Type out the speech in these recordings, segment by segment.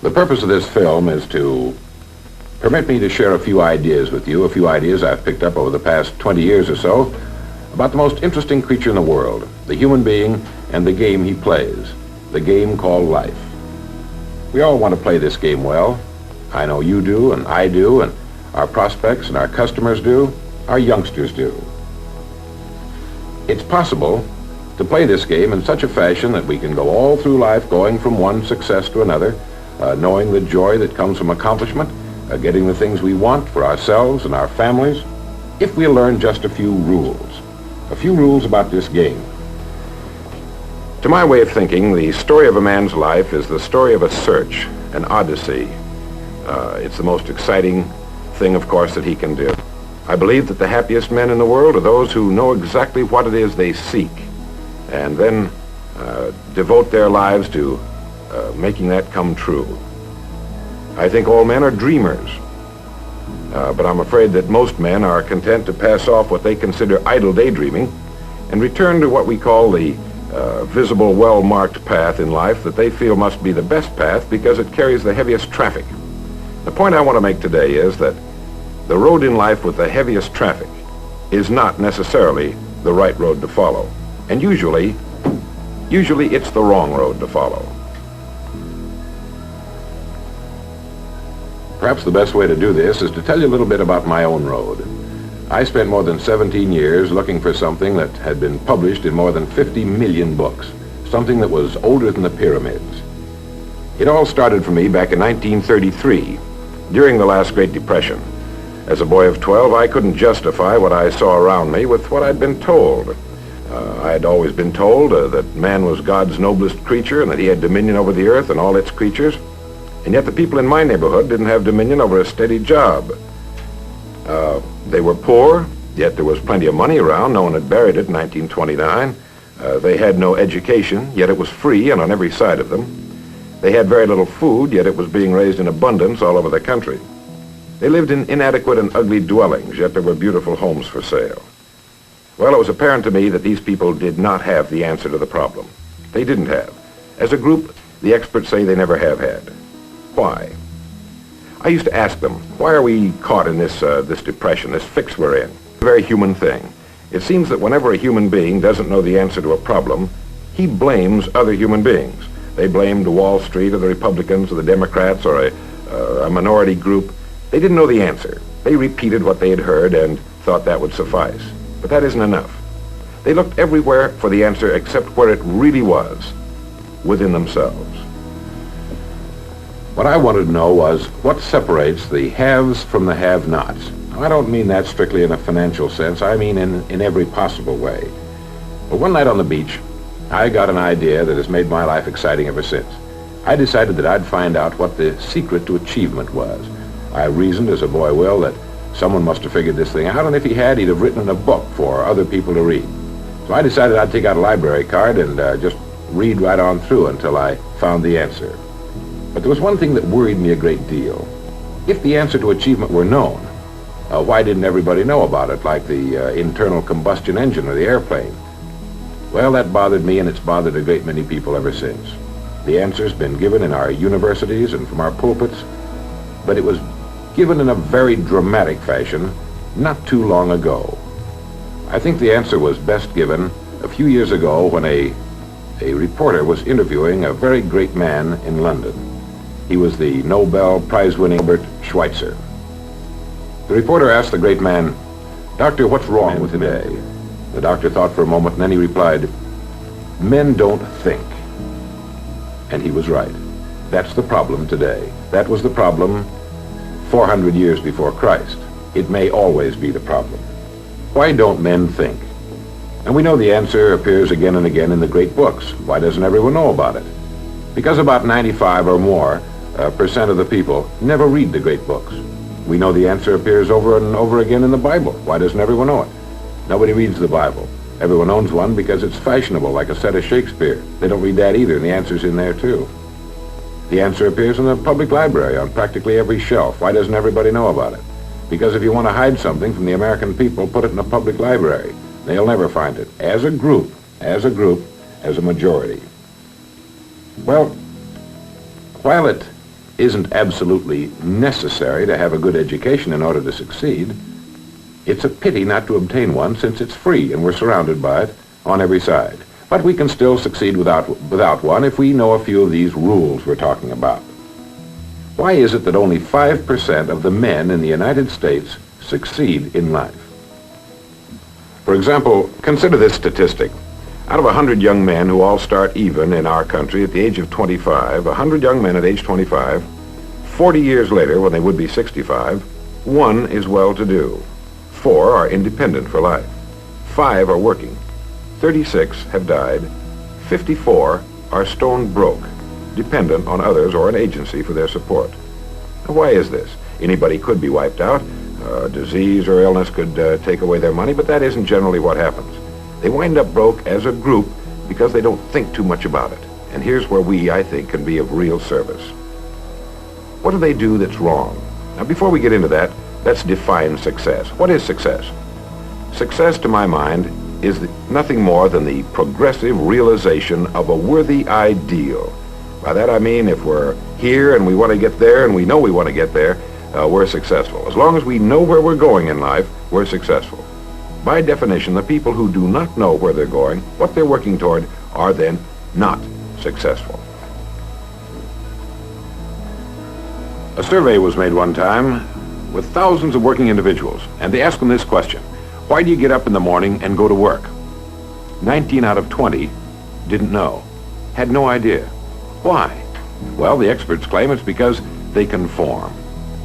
The purpose of this film is to permit me to share a few ideas with you, a few ideas I've picked up over the past 20 years or so about the most interesting creature in the world, the human being and the game he plays, the game called life. We all want to play this game well. I know you do, and I do, and our prospects and our customers do, our youngsters do. It's possible to play this game in such a fashion that we can go all through life going from one success to another, knowing the joy that comes from accomplishment, getting the things we want for ourselves and our families, if we learn just a few rules about this game. To my way of thinking, the story of a man's life is the story of a search, an odyssey. It's the most exciting thing, of course, that he can do. I believe that the happiest men in the world are those who know exactly what it is they seek and then devote their lives to making that come true. I think all men are dreamers, but I'm afraid that most men are content to pass off what they consider idle daydreaming and return to what we call the visible, well-marked path in life that they feel must be the best path because it carries the heaviest traffic. The point I want to make today is that the road in life with the heaviest traffic is not necessarily the right road to follow. And usually it's the wrong road to follow. Perhaps the best way to do this is to tell you a little bit about my own road. I spent more than 17 years looking for something that had been published in more than 50 million books, something that was older than the pyramids. It all started for me back in 1933, during the last Great Depression. As a boy of 12, I couldn't justify what I saw around me with what I'd been told. I had always been told that man was God's noblest creature and that he had dominion over the earth and all its creatures. And yet the people in my neighborhood didn't have dominion over a steady job. They were poor, yet there was plenty of money around. No one had buried it in 1929. They had no education, yet it was free and on every side of them. They had very little food, yet it was being raised in abundance all over the country. They lived in inadequate and ugly dwellings, yet there were beautiful homes for sale. Well, it was apparent to me that these people did not have the answer to the problem. They didn't have. As a group, the experts say they never have had. Why? I used to ask them, why are we caught in this depression, this fix we're in? It's a very human thing. It seems that whenever a human being doesn't know the answer to a problem, he blames other human beings. They blamed Wall Street or the Republicans or the Democrats or a minority group. They didn't know the answer. They repeated what they had heard and thought that would suffice. But that isn't enough. They looked everywhere for the answer except where it really was, within themselves. What I wanted to know was what separates the haves from the have-nots. I don't mean that strictly in a financial sense. I mean in every possible way. But one night on the beach, I got an idea that has made my life exciting ever since. I decided that I'd find out what the secret to achievement was. I reasoned, as a boy will, that someone must have figured this thing out, and if he had, he'd have written a book for other people to read. So I decided I'd take out a library card and just read right on through until I found the answer. But there was one thing that worried me a great deal. If the answer to achievement were known, why didn't everybody know about it, like the internal combustion engine or the airplane? Well, that bothered me, and it's bothered a great many people ever since. The answer's been given in our universities and from our pulpits, but it was given in a very dramatic fashion not too long ago. I think the answer was best given a few years ago when a reporter was interviewing a very great man in London. He was the Nobel Prize-winning Albert Schweitzer. The reporter asked the great man, "Doctor, what's wrong with today?" The doctor thought for a moment, and then he replied, "Men don't think." And he was right. That's the problem today. That was the problem 400 years before Christ. It may always be the problem. Why don't men think? And we know the answer appears again and again in the great books. Why doesn't everyone know about it? Because about 95 or more percent of the people never read the great books. We know the answer appears over and over again in the Bible. Why doesn't everyone know it? Nobody reads the Bible. Everyone owns one because it's fashionable, like a set of Shakespeare. They don't read that either, and the answer's in there too. The answer appears in the public library on practically every shelf. Why doesn't everybody know about it? Because if you want to hide something from the American people, put it in a public library. They'll never find it. As a group, as a majority. Well, while it isn't absolutely necessary to have a good education in order to succeed. It's a pity not to obtain one, since it's free and we're surrounded by it on every side. But we can still succeed without one if we know a few of these rules we're talking about. Why is it that only 5% of the men in the United States succeed in life? For example, consider this statistic. Out of 100 young men who all start even in our country at the age of 25, 100 young men at age 25, 40 years later, when they would be 65, 1 is well-to-do. 4 are independent for life. 5 are working. 36 have died. 54 are stone broke, dependent on others or an agency for their support. Now, why is this? Anybody could be wiped out. Disease or illness could take away their money, but that isn't generally what happens. They wind up broke as a group because they don't think too much about it. And here's where we, I think, can be of real service. What do they do that's wrong? Now, before we get into that, let's define success. What is success? Success, to my mind, is nothing more than the progressive realization of a worthy ideal. By that I mean, if we're here and we want to get there and we know we want to get there, we're successful. As long as we know where we're going in life, we're successful. By definition, the people who do not know where they're going, what they're working toward, are then not successful. A survey was made one time with thousands of working individuals, and they asked them this question: why do you get up in the morning and go to work? 19 out of 20 didn't know, had no idea. Why? Well, the experts claim it's because they conform.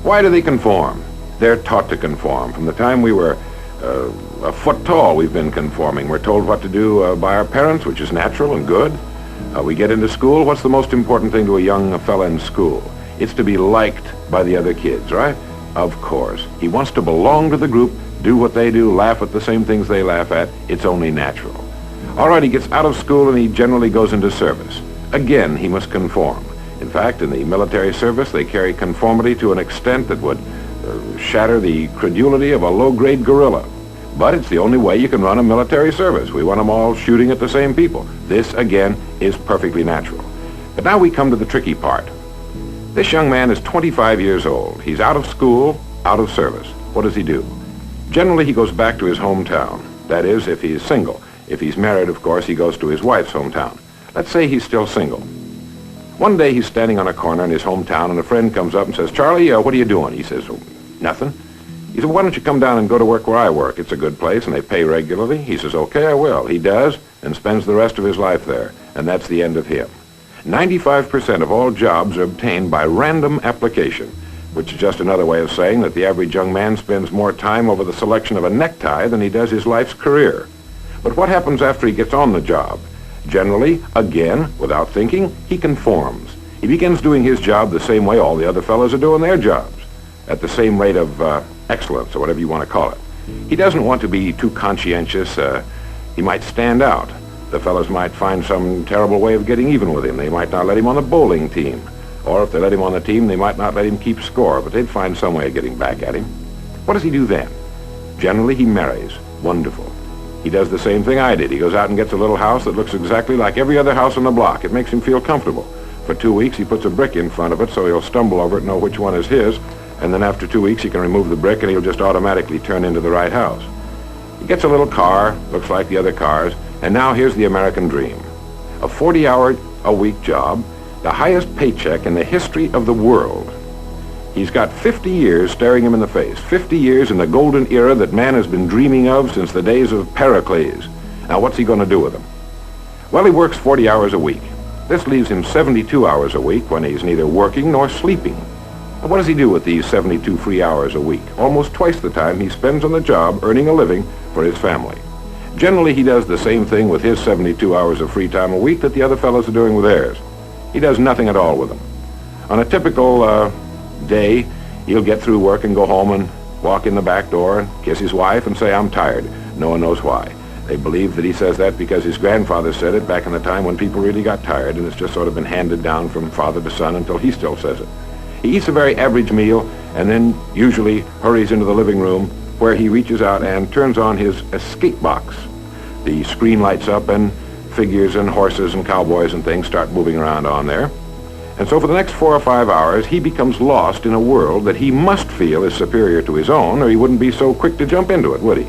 Why do they conform? They're taught to conform. From the time we were a foot tall, we've been conforming. We're told what to do by our parents, which is natural and good. We get into school. What's the most important thing to a young fella in school? It's to be liked by the other kids, right? Of course. He wants to belong to the group, do what they do, laugh at the same things they laugh at. It's only natural. All right, he gets out of school and he generally goes into service. Again, he must conform. In fact, in the military service, they carry conformity to an extent that would shatter the credulity of a low-grade gorilla. But it's the only way you can run a military service. We want them all shooting at the same people. This, again, is perfectly natural. But now we come to the tricky part. This young man is 25 years old. He's out of school, out of service. What does he do? Generally, he goes back to his hometown. That is, if he's single. If he's married, of course, he goes to his wife's hometown. Let's say he's still single. One day he's standing on a corner in his hometown, and a friend comes up and says, "Charlie, what are you doing?" He says, "Oh, nothing." He said, "Why don't you come down and go to work where I work? It's a good place, and they pay regularly." He says, "Okay, I will." He does, and spends the rest of his life there, and that's the end of him. 95% of all jobs are obtained by random application, which is just another way of saying that the average young man spends more time over the selection of a necktie than he does his life's career. But what happens after he gets on the job? Generally, again, without thinking, he conforms. He begins doing his job the same way all the other fellows are doing their jobs, at the same rate of excellence, or whatever you want to call it. He doesn't want to be too conscientious. He might stand out. The fellows might find some terrible way of getting even with him. They might not let him on the bowling team. Or if they let him on the team, they might not let him keep score, but they'd find some way of getting back at him. What does he do then? Generally, he marries. Wonderful. He does the same thing I did. He goes out and gets a little house that looks exactly like every other house on the block. It makes him feel comfortable. For 2 weeks, he puts a brick in front of it so he'll stumble over it and know which one is his, and then after 2 weeks, he can remove the brick and he'll just automatically turn into the right house. He gets a little car, looks like the other cars, and now here's the American dream. A 40-hour-a-week job, the highest paycheck in the history of the world. He's got 50 years staring him in the face, 50 years in the golden era that man has been dreaming of since the days of Pericles. Now, what's he going to do with them? Well, he works 40 hours a week. This leaves him 72 hours a week when he's neither working nor sleeping. And what does he do with these 72 free hours a week? Almost twice the time he spends on the job earning a living for his family. Generally, he does the same thing with his 72 hours of free time a week that the other fellows are doing with theirs. He does nothing at all with them. On a typical day, he'll get through work and go home and walk in the back door and kiss his wife and say, "I'm tired." No one knows why. They believe that he says that because his grandfather said it back in the time when people really got tired, and it's just sort of been handed down from father to son until he still says it. He eats a very average meal and then usually hurries into the living room where he reaches out and turns on his escape box. The screen lights up and figures and horses and cowboys and things start moving around on there. And so for the next 4 or 5 hours, he becomes lost in a world that he must feel is superior to his own, or he wouldn't be so quick to jump into it, would he?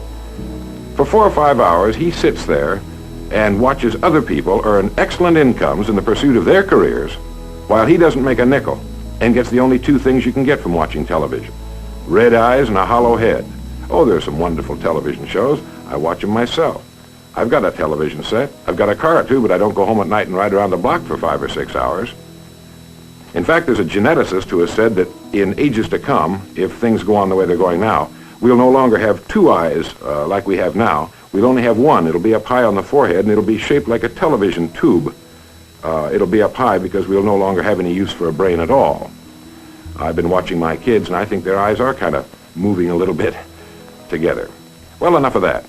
For 4 or 5 hours, he sits there and watches other people earn excellent incomes in the pursuit of their careers, while he doesn't make a nickel and gets the only two things you can get from watching television: red eyes and a hollow head. Oh, there's some wonderful television shows. I watch them myself. I've got a television set. I've got a car, too, but I don't go home at night and ride around the block for 5 or 6 hours. In fact, there's a geneticist who has said that in ages to come, if things go on the way they're going now, we'll no longer have 2 eyes like we have now. We'll only have one. It'll be up high on the forehead, and it'll be shaped like a television tube. It'll be up high because we'll no longer have any use for a brain at all. I've been watching my kids, and I think their eyes are kind of moving a little bit together. Well, enough of that.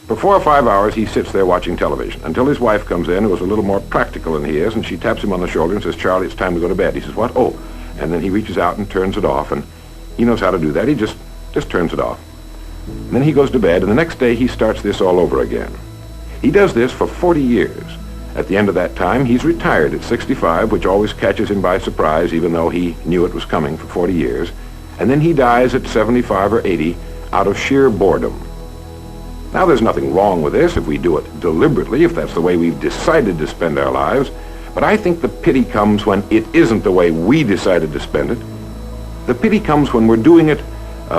For 4 or 5 hours, he sits there watching television until his wife comes in, who is a little more practical than he is, and she taps him on the shoulder and says, "Charlie, it's time to go to bed." He says, "What?" "Oh." And then he reaches out and turns it off, and he knows how to do that. He just turns it off. And then he goes to bed, and the next day he starts this all over again. He does this for 40 years. At the end of that time, he's retired at 65, which always catches him by surprise, even though he knew it was coming for 40 years. And then he dies at 75 or 80 out of sheer boredom. Now, there's nothing wrong with this if we do it deliberately, if that's the way we've decided to spend our lives. But I think the pity comes when it isn't the way we decided to spend it. The pity comes when we're doing it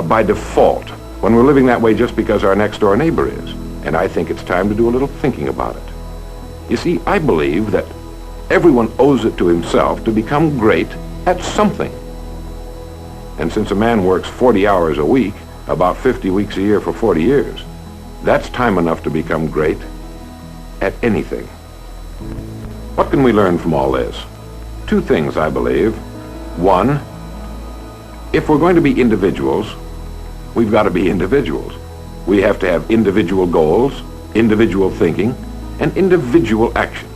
by default, when we're living that way just because our next-door neighbor is. And I think it's time to do a little thinking about it. You see, I believe that everyone owes it to himself to become great at something. And since a man works 40 hours a week, about 50 weeks a year for 40 years, that's time enough to become great at anything. What can we learn from all this? 2 things, I believe. 1, if we're going to be individuals, we've got to be individuals. We have to have individual goals, individual thinking, and individual actions.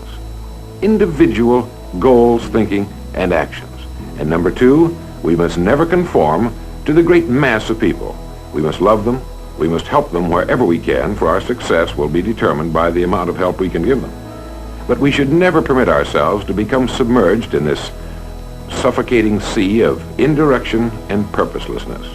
Individual goals, thinking, and actions. And number 2, we must never conform to the great mass of people. We must love them. We must help them wherever we can, for our success will be determined by the amount of help we can give them. But we should never permit ourselves to become submerged in this suffocating sea of indirection and purposelessness.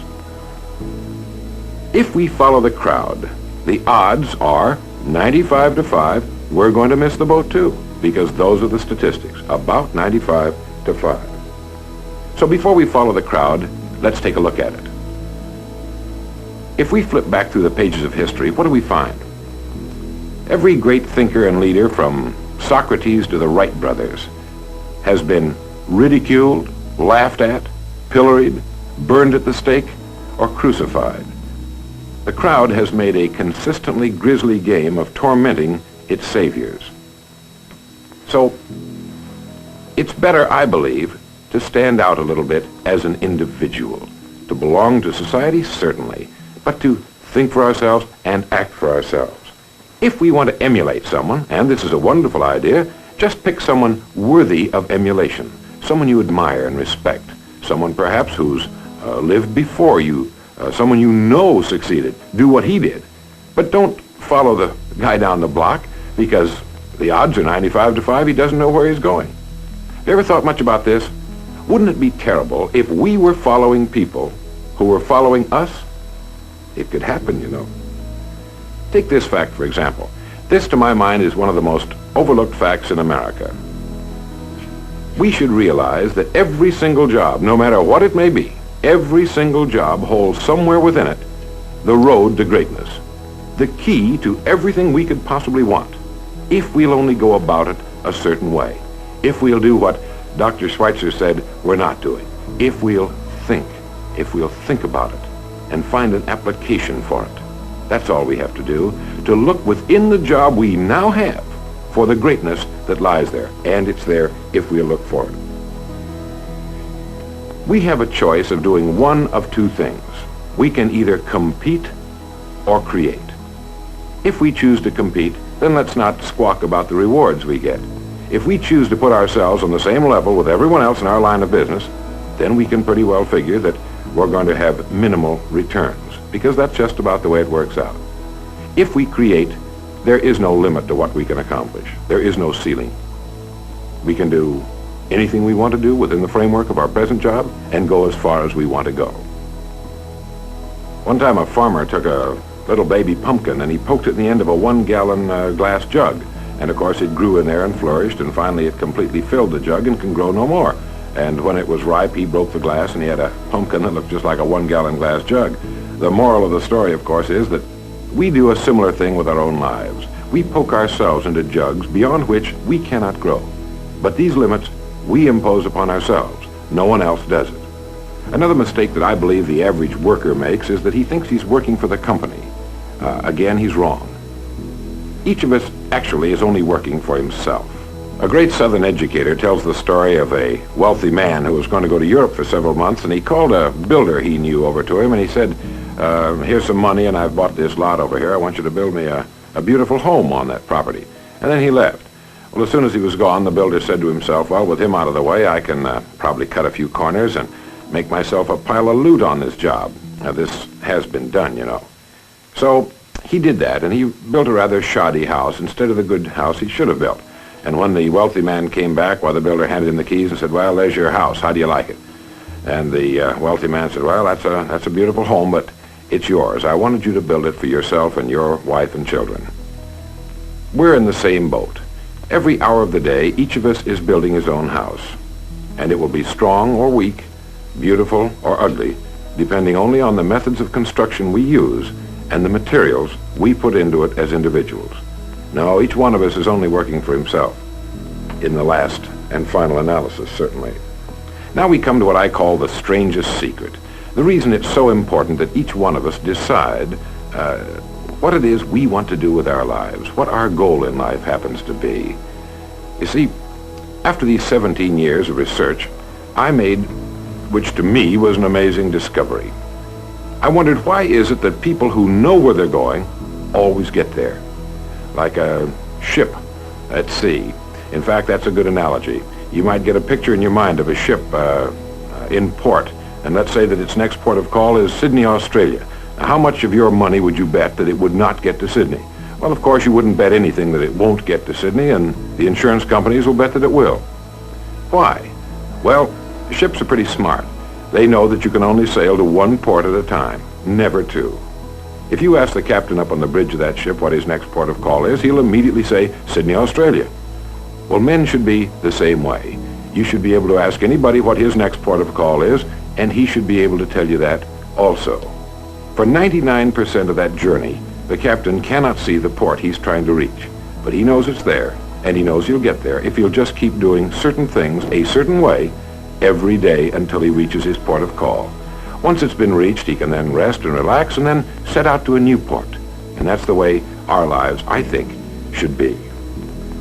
If we follow the crowd, the odds are 95 to 5, we're going to miss the boat too, because those are the statistics, about 95 to 5. So before we follow the crowd, let's take a look at it. If we flip back through the pages of history, what do we find? Every great thinker and leader, from Socrates to the Wright brothers, has been ridiculed, laughed at, pilloried, burned at the stake, or crucified. The crowd has made a consistently grisly game of tormenting its saviors. So, it's better, I believe, to stand out a little bit as an individual. To belong to society, certainly, but to think for ourselves and act for ourselves. If we want to emulate someone, and this is a wonderful idea, just pick someone worthy of emulation, someone you admire and respect, someone perhaps who's lived before you, someone you know succeeded. Do what he did. But don't follow the guy down the block, because the odds are 95 to 5, he doesn't know where he's going. Have you ever thought much about this? Wouldn't it be terrible if we were following people who were following us? It could happen, you know. Take this fact, for example. This, to my mind, is one of the most overlooked facts in America. We should realize that every single job, no matter what it may be, every single job holds somewhere within it the road to greatness, the key to everything we could possibly want, if we'll only go about it a certain way, if we'll do what Dr. Schweitzer said we're not doing, if we'll think about it, and find an application for it. That's all we have to do, to look within the job we now have for the greatness that lies there, and it's there if we look for it. We have a choice of doing one of 2 things. We can either compete or create. If we choose to compete, then let's not squawk about the rewards we get. If we choose to put ourselves on the same level with everyone else in our line of business, then we can pretty well figure that we're going to have minimal returns, because that's just about the way it works out. If we create, there is no limit to what we can accomplish. There is no ceiling. We can do anything we want to do within the framework of our present job and go as far as we want to go. One time a farmer took a little baby pumpkin and he poked it in the end of a 1-gallon glass jug. And of course it grew in there and flourished, and finally it completely filled the jug and can grow no more. And when it was ripe, he broke the glass and he had a pumpkin that looked just like a 1-gallon glass jug. The moral of the story, of course, is that we do a similar thing with our own lives. We poke ourselves into jugs beyond which we cannot grow. But these limits we impose upon ourselves. No one else does it. Another mistake that I believe the average worker makes is that he thinks he's working for the company. Again, he's wrong. Each of us actually is only working for himself. A great Southern educator tells the story of a wealthy man who was going to go to Europe for several months, and he called a builder he knew over to him, and he said, here's some money, and I've bought this lot over here. I want you to build me a beautiful home on that property. And then he left. Well, as soon as he was gone, the builder said to himself, well, with him out of the way, I can probably cut a few corners and make myself a pile of loot on this job. Now, this has been done, you know. So he did that, and he built a rather shoddy house instead of the good house he should have built. And when the wealthy man came back, the builder handed him the keys and said, well, there's your house. How do you like it? And the wealthy man said, well, that's a beautiful home, but it's yours. I wanted you to build it for yourself and your wife and children. We're in the same boat. Every hour of the day, each of us is building his own house. And it will be strong or weak, beautiful or ugly, depending only on the methods of construction we use and the materials we put into it as individuals. No, each one of us is only working for himself, in the last and final analysis, certainly. Now we come to what I call the strangest secret. The reason it's so important that each one of us decide what it is we want to do with our lives, what our goal in life happens to be. You see, after these 17 years of research, I made, which to me was an amazing discovery. I wondered, why is it that people who know where they're going always get there? Like a ship at sea. In fact, that's a good analogy. You might get a picture in your mind of a ship in port, and let's say that its next port of call is Sydney, Australia. Now, how much of your money would you bet that it would not get to Sydney? Well, of course, you wouldn't bet anything that it won't get to Sydney, and the insurance companies will bet that it will. Why? Well, ships are pretty smart. They know that you can only sail to one port at a time, never two. If you ask the captain up on the bridge of that ship what his next port of call is, he'll immediately say, Sydney, Australia. Well, men should be the same way. You should be able to ask anybody what his next port of call is, and he should be able to tell you that also. For 99% of that journey, the captain cannot see the port he's trying to reach, but he knows it's there, and he knows he'll get there if he'll just keep doing certain things a certain way every day until he reaches his port of call. Once it's been reached, he can then rest and relax and then set out to a new port. And that's the way our lives, I think, should be.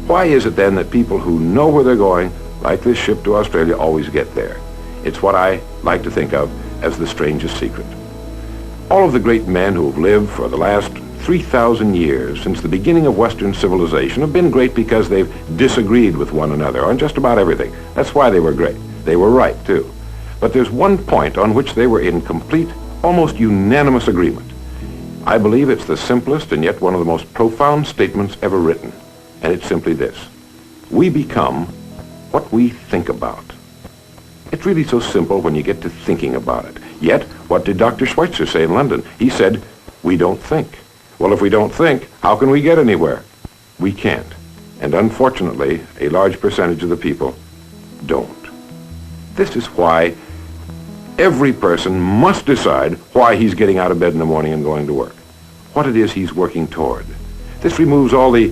Why is it then that people who know where they're going, like this ship to Australia, always get there? It's what I like to think of as the strangest secret. All of the great men who have lived for the last 3,000 years, since the beginning of Western civilization, have been great because they've disagreed with one another on just about everything. That's why they were great. They were right, too. But there's one point on which they were in complete, almost unanimous agreement. I believe it's the simplest and yet one of the most profound statements ever written. And it's simply this: we become what we think about. It's really so simple when you get to thinking about it. Yet, what did Dr. Schweitzer say in London? He said, we don't think. Well, if we don't think, how can we get anywhere? We can't. And unfortunately, a large percentage of the people don't. This is why every person must decide why he's getting out of bed in the morning and going to work, what it is he's working toward. This removes all the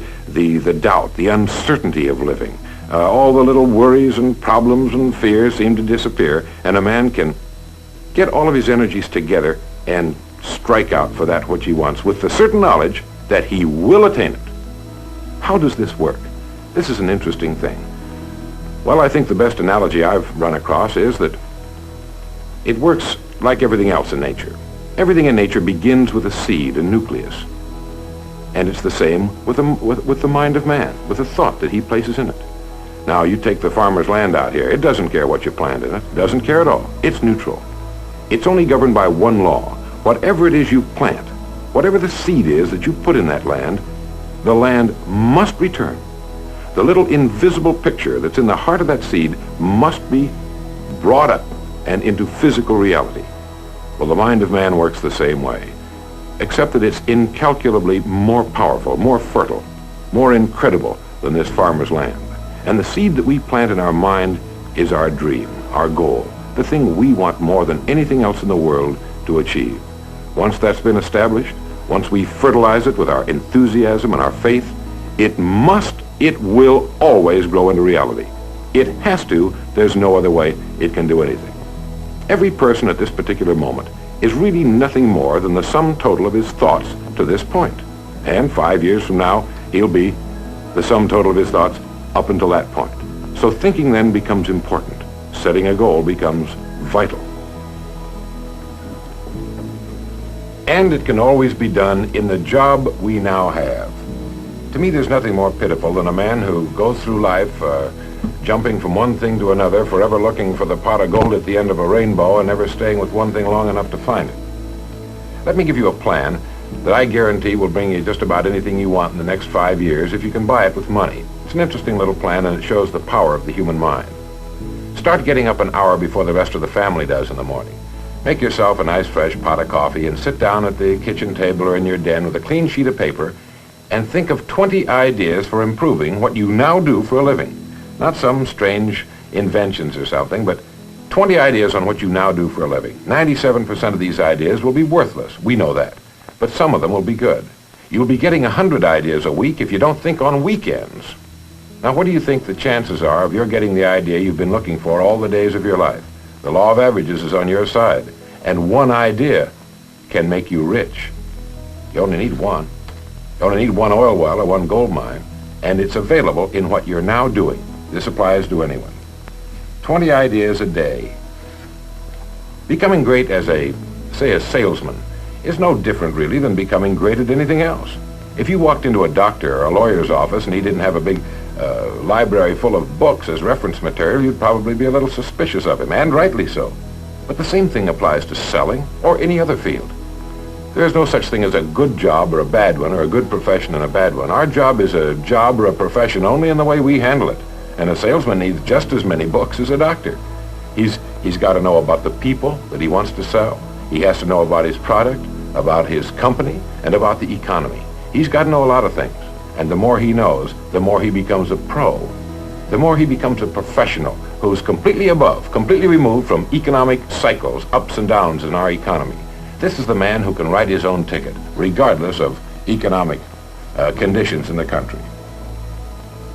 doubt, the uncertainty of living. All the little worries and problems and fears seem to disappear, and a man can get all of his energies together and strike out for that which he wants with the certain knowledge that he will attain it. How does this work? This is an interesting thing. Well, I think the best analogy I've run across is that it works like everything else in nature. Everything in nature begins with a seed, a nucleus. And it's the same with the mind of man, with the thought that he places in it. Now, you take the farmer's land out here. It doesn't care what you plant in it. It doesn't care at all. It's neutral. It's only governed by one law. Whatever it is you plant, whatever the seed is that you put in that land, the land must return. The little invisible picture that's in the heart of that seed must be brought up and into physical reality. Well, the mind of man works the same way, except that it's incalculably more powerful, more fertile, more incredible than this farmer's land. And the seed that we plant in our mind is our dream, our goal, the thing we want more than anything else in the world to achieve. Once that's been established, once we fertilize it with our enthusiasm and our faith, it will always grow into reality. It has to. There's no other way it can do anything. Every person at this particular moment is really nothing more than the sum total of his thoughts to this point. And 5 years from now, he'll be the sum total of his thoughts up until that point. So thinking then becomes important. Setting a goal becomes vital. And it can always be done in the job we now have. To me, there's nothing more pitiful than a man who goes through life jumping from one thing to another, forever looking for the pot of gold at the end of a rainbow and never staying with one thing long enough to find it. Let me give you a plan that I guarantee will bring you just about anything you want in the next 5 years if you can buy it with money. It's an interesting little plan, and it shows the power of the human mind. Start getting up an hour before the rest of the family does in the morning. Make yourself a nice fresh pot of coffee and sit down at the kitchen table or in your den with a clean sheet of paper and think of 20 ideas for improving what you now do for a living. Not some strange inventions or something, but 20 ideas on what you now do for a living. 97% of these ideas will be worthless. We know that. But some of them will be good. You'll be getting 100 ideas a week if you don't think on weekends. Now, what do you think the chances are of your getting the idea you've been looking for all the days of your life? The law of averages is on your side, and one idea can make you rich. You only need one. You only need one oil well or one gold mine, and it's available in what you're now doing. This applies to anyone. 20 ideas a day. Becoming great as a salesman is no different really than becoming great at anything else. If you walked into a doctor or a lawyer's office and he didn't have a big library full of books as reference material, you'd probably be a little suspicious of him, and rightly so. But the same thing applies to selling or any other field. There's no such thing as a good job or a bad one, or a good profession and a bad one. Our job is a job or a profession only in the way we handle it. And a salesman needs just as many books as a doctor. He's got to know about the people that he wants to sell. He has to know about his product, about his company, and about the economy. He's got to know a lot of things. And the more he knows, the more he becomes a pro. The more he becomes a professional who's completely removed from economic cycles, ups and downs in our economy. This is the man who can write his own ticket, regardless of economic conditions in the country.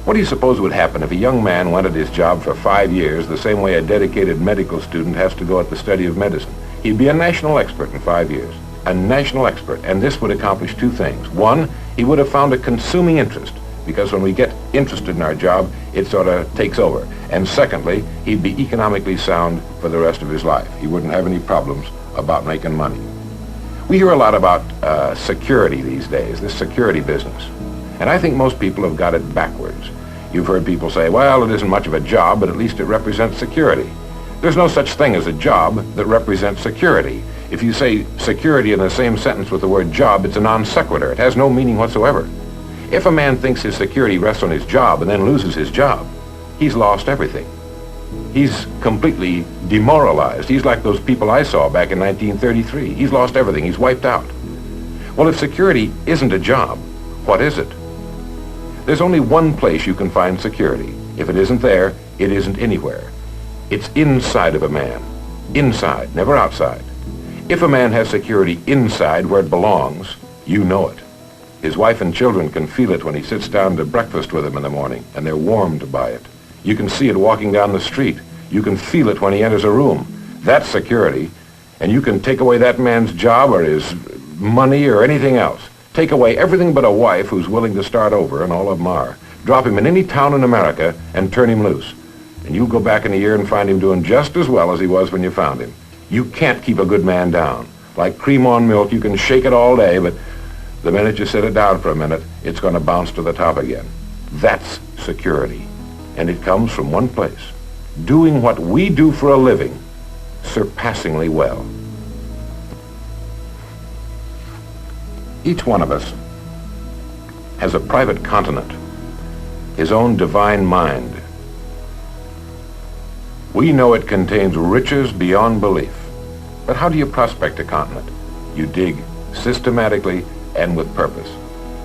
What do you suppose would happen if a young man went at his job for 5 years the same way a dedicated medical student has to go at the study of medicine? He'd be a national expert in 5 years. A national expert, and this would accomplish two things. One, he would have found a consuming interest, because when we get interested in our job, it sort of takes over. And secondly, he'd be economically sound for the rest of his life. He wouldn't have any problems about making money. We hear a lot about security these days, this security business. And I think most people have got it backwards. You've heard people say, well, it isn't much of a job, but at least it represents security. There's no such thing as a job that represents security. If you say security in the same sentence with the word job, it's a non sequitur. It has no meaning whatsoever. If a man thinks his security rests on his job and then loses his job, he's lost everything. He's completely demoralized. He's like those people I saw back in 1933. He's lost everything. He's wiped out. Well, if security isn't a job, what is it? There's only one place you can find security. If it isn't there, it isn't anywhere. It's inside of a man. Inside, never outside. If a man has security inside where it belongs, you know it. His wife and children can feel it when he sits down to breakfast with them in the morning, and they're warmed by it. You can see it walking down the street. You can feel it when he enters a room. That's security. And you can take away that man's job or his money or anything else. Take away everything but a wife who's willing to start over, and all of them are. Drop him in any town in America and turn him loose. And you'll go back in a year and find him doing just as well as he was when you found him. You can't keep a good man down. Like cream on milk, you can shake it all day, but the minute you sit it down for a minute, it's going to bounce to the top again. That's security. And it comes from one place. Doing what we do for a living surpassingly well. Each one of us has a private continent his own divine mind. We know it contains riches beyond belief. But how do you prospect a continent? You dig systematically and with purpose.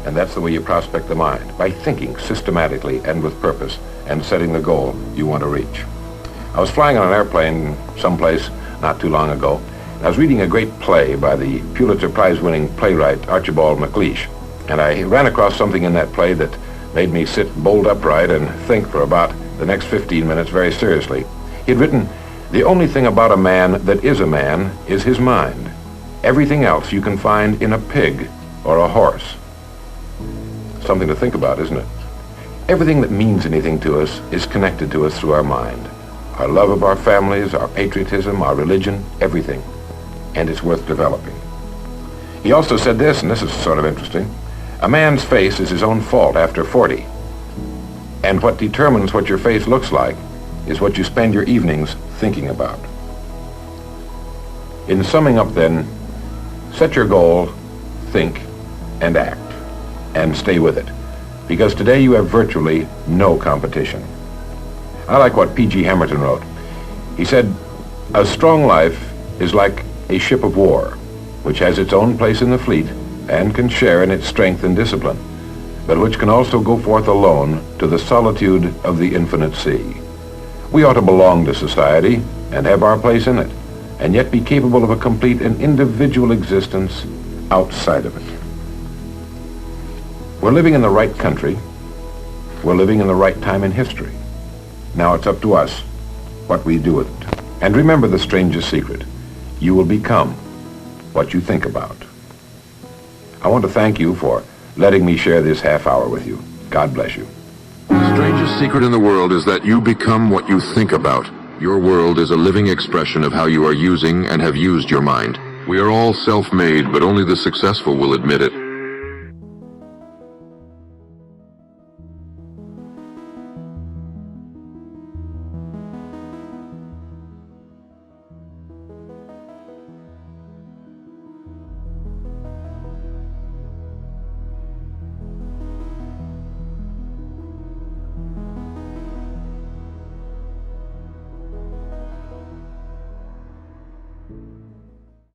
And that's the way you prospect the mind, by thinking systematically and with purpose and setting the goal you want to reach. I was flying on an airplane someplace not too long ago. I was reading a great play by the Pulitzer Prize-winning playwright Archibald MacLeish, and I ran across something in that play that made me sit bolt upright and think for about the next 15 minutes very seriously. He'd written, "The only thing about a man that is a man is his mind. Everything else you can find in a pig or a horse." Something to think about, isn't it? Everything that means anything to us is connected to us through our mind. Our love of our families, our patriotism, our religion, everything. And it's worth developing. He also said this, and this is sort of interesting, "A man's face is his own fault after 40. And what determines what your face looks like is what you spend your evenings thinking about." In summing up then, set your goal, think, and act, and stay with it. Because today you have virtually no competition. I like what P.G. Hamilton wrote. He said, "A strong life is like a ship of war, which has its own place in the fleet and can share in its strength and discipline, but which can also go forth alone to the solitude of the infinite sea. We ought to belong to society and have our place in it, and yet be capable of a complete and individual existence outside of it." We're living in the right country. We're living in the right time in history. Now it's up to us what we do with it. And remember the strangest secret. You will become what you think about. I want to thank you for letting me share this half hour with you. God bless you. The strangest secret in the world is that you become what you think about. Your world is a living expression of how you are using and have used your mind. We are all self-made, but only the successful will admit it.